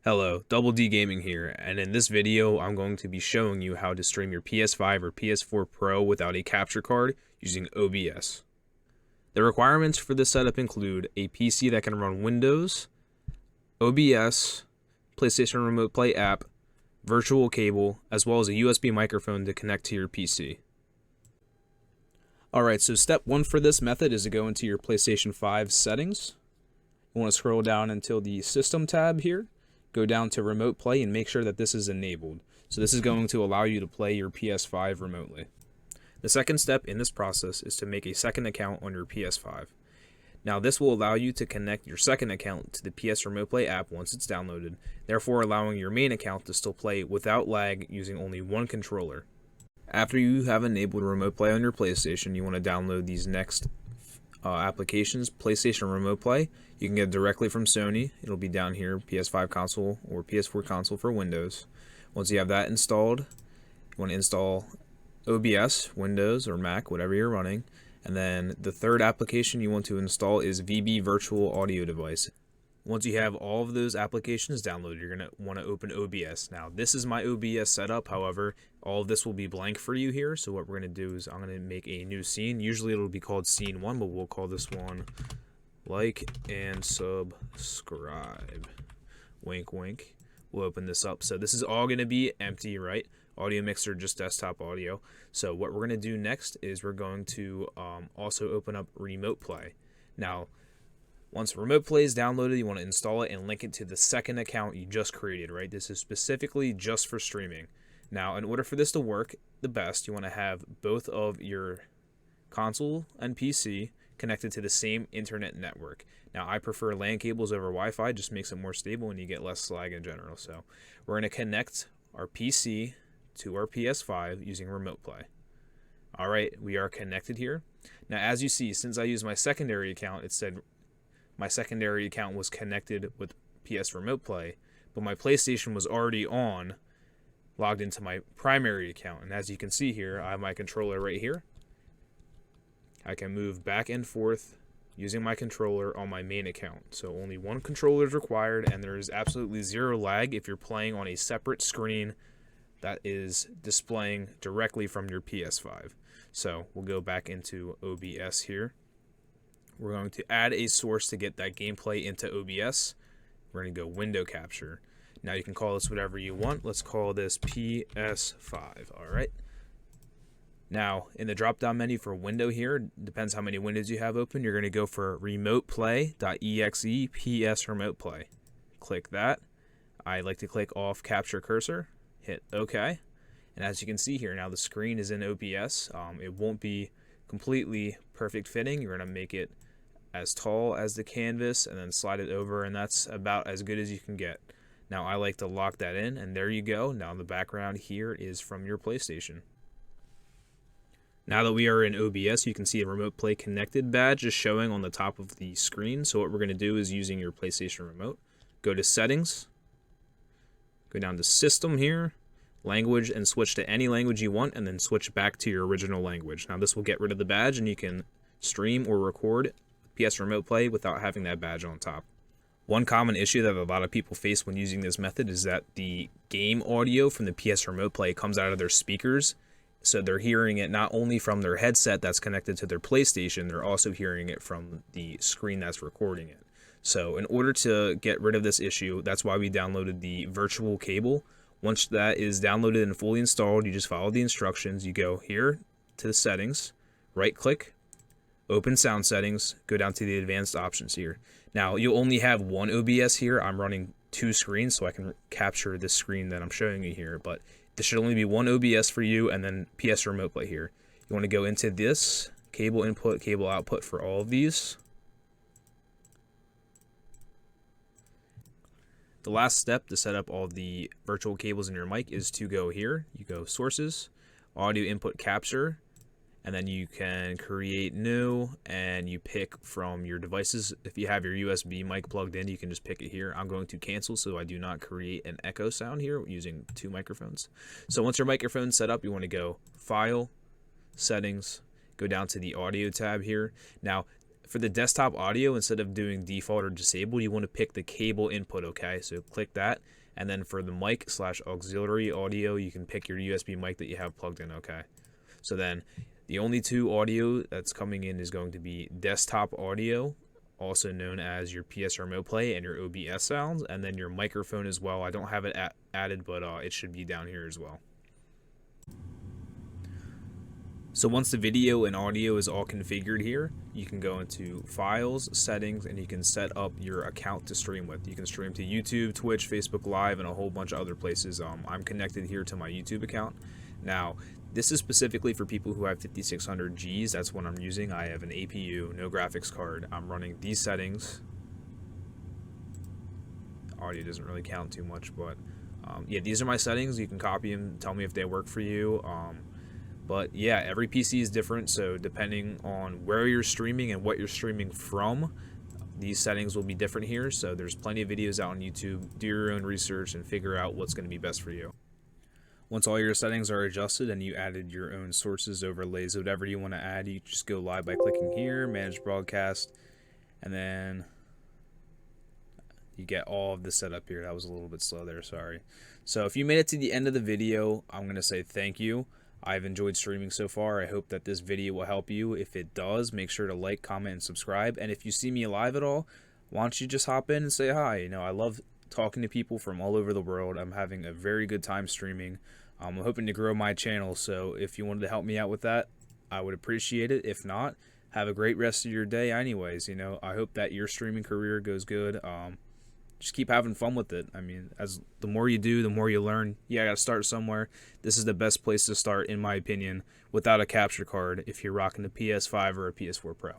Hello, Double D Gaming here, and in this video I'm going to be showing you how to stream your PS5 or PS4 Pro without a capture card using OBS. The requirements for this setup include a PC that can run Windows, OBS, PlayStation Remote Play app, virtual cable, as well as a USB microphone to connect to your PC. Alright, so step one for this method is to go into your PlayStation 5 settings. You want to scroll down until the System tab here. Go down to Remote Play and make sure that this is enabled. So this is going to allow you to play your PS5 remotely. The second step in this process is to make a second account on your PS5. Now this will allow you to connect your second account to the PS Remote Play app once it's downloaded, therefore allowing your main account to still play without lag using only one controller. After you have enabled Remote Play on your PlayStation, you want to download these next applications. PlayStation Remote Play, you can get it directly from Sony. It'll be down here, PS5 console or PS4 console for Windows. Once you have that installed, you want to install OBS, Windows or Mac, whatever you're running. And then the third application you want to install is VB Virtual Audio Device. Once you have all of those applications downloaded, you're going to want to open OBS. Now, this is my OBS setup. However, all of this will be blank for you here. So what we're going to do is I'm going to make a new scene. Usually it'll be called scene 1, but we'll call this one like and subscribe. Wink, wink. We'll open this up. So this is all going to be empty, right? Audio mixer, just desktop audio. So what we're going to do next is we're going to also open up Remote Play. Now, once Remote Play is downloaded, you want to install it and link it to the second account you just created, right? This is specifically just for streaming. Now, in order for this to work the best, you want to have both of your console and PC connected to the same internet network. Now, I prefer LAN cables over Wi-Fi, just makes it more stable and you get less lag in general. So we're going to connect our PC to our PS5 using Remote Play. All right, we are connected here. Now, as you see, since I used my secondary account, it said my secondary account was connected with PS Remote Play, but my PlayStation was already logged into my primary account. And as you can see here, I have my controller right here. I can move back and forth using my controller on my main account. So only one controller is required, and there is absolutely zero lag if you're playing on a separate screen that is displaying directly from your PS5. So we'll go back into OBS here. We're going to add a source to get that gameplay into OBS. We're going to go window capture. Now you can call this whatever you want. Let's call this PS5. All right. Now in the drop down menu for window here, depends how many windows you have open. You're going to go for remoteplay.exe PS Remote Play. Click that. I like to click off capture cursor. Hit OK. And as you can see here, now the screen is in OBS. It won't be completely perfect fitting. You're going to make it as tall as the canvas and then slide it over, and that's about as good as you can get. Now I like to lock that in, and there you go. Now the background here is from your PlayStation. Now that we are in OBS, you can see a Remote Play Connected badge is showing on the top of the screen. So what we're going to do is, using your PlayStation Remote, go to Settings, go down to System here, Language, and switch to any language you want, and then switch back to your original language. Now this will get rid of the badge, and you can stream or record PS Remote Play without having that badge on top. One common issue that a lot of people face when using this method is that the game audio from the PS Remote Play comes out of their speakers. So they're hearing it not only from their headset that's connected to their PlayStation, they're also hearing it from the screen that's recording it. So in order to get rid of this issue, that's why we downloaded the virtual cable. Once that is downloaded and fully installed, you just follow the instructions. You go here to the settings, right click, open sound settings, go down to the advanced options here. Now you'll only have one OBS here. I'm running two screens so I can capture this screen that I'm showing you here, but there should only be one OBS for you, and then PS Remote Play here. You want to go into this cable input, cable output for all of these. The last step to set up all the virtual cables in your mic is to go here. You go Sources, Audio Input Capture, and then you can create new, and you pick from your devices. If you have your USB mic plugged in, you can just pick it here. I'm going to cancel so I do not create an echo sound here using two microphones. So once your microphone's set up, you want to go File, Settings, go down to the Audio tab here. Now For the desktop audio, instead of doing default or disabled, you want to pick the cable input, okay? So click that. And then for the mic / auxiliary audio, you can pick your USB mic that you have plugged in, okay? So then the only two audio that's coming in is going to be desktop audio, also known as your PS Remote Play and your OBS sounds, and then your microphone as well. I don't have it added, but it should be down here as well. So once the video and audio is all configured here, you can go into Files, Settings, and you can set up your account to stream with. You can stream to YouTube, Twitch, Facebook Live, and a whole bunch of other places. I'm connected here to my YouTube account. Now, this is specifically for people who have 5600 Gs. That's what I'm using. I have an APU, no graphics card. I'm running these settings. Audio doesn't really count too much, but yeah, these are my settings. You can copy them, tell me if they work for you. But yeah, every PC is different, so depending on where you're streaming and what you're streaming from, these settings will be different here. So there's plenty of videos out on YouTube. Do your own research and figure out what's going to be best for you. Once all your settings are adjusted and you added your own sources, overlays, whatever you want to add, you just go live by clicking here, manage broadcast, and then you get all of the setup here. That was a little bit slow there, sorry. So if you made it to the end of the video, I'm going to say thank you. I've enjoyed streaming so far. I hope that this video will help you. If it does, make sure to like, comment, and subscribe. And if you see me live at all, why don't you just hop in and say hi? You know, I love talking to people from all over the world. I'm having a very good time streaming. I'm hoping to grow my channel, so if you wanted to help me out with that, I would appreciate it. If not, have a great rest of your day anyways. You know, I hope that your streaming career goes good. Just keep having fun with it. I mean, as the more you do, the more you learn. Yeah, I gotta start somewhere. This is the best place to start, in my opinion, without a capture card if you're rocking a PS5 or a PS4 Pro.